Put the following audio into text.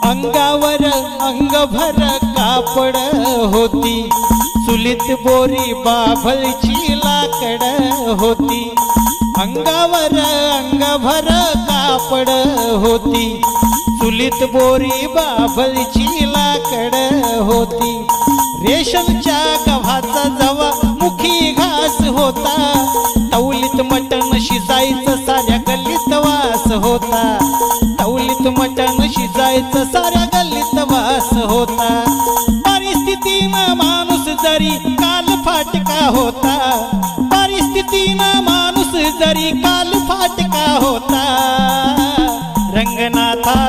अंगावर अंगभर कापड होती, चुलीत बोरी बाभळची लाकड होती। अंगावर अंगभर कापड होती, चुलीत बोरी बाभळची लाकड होती। रेशमच्या गव्हाचा जवा मुखी घास होता, तवलीत मटण शिजायचं साऱ्या गल्लीत वास होता। तवलीत मटण शिजायचं साऱ्या गल्लीत वास होता। परिस्थितीनं माणूस जरी काल फाटका होता, परिस्थितीनं माणूस जरी काल फाटका होता। रंगनाथा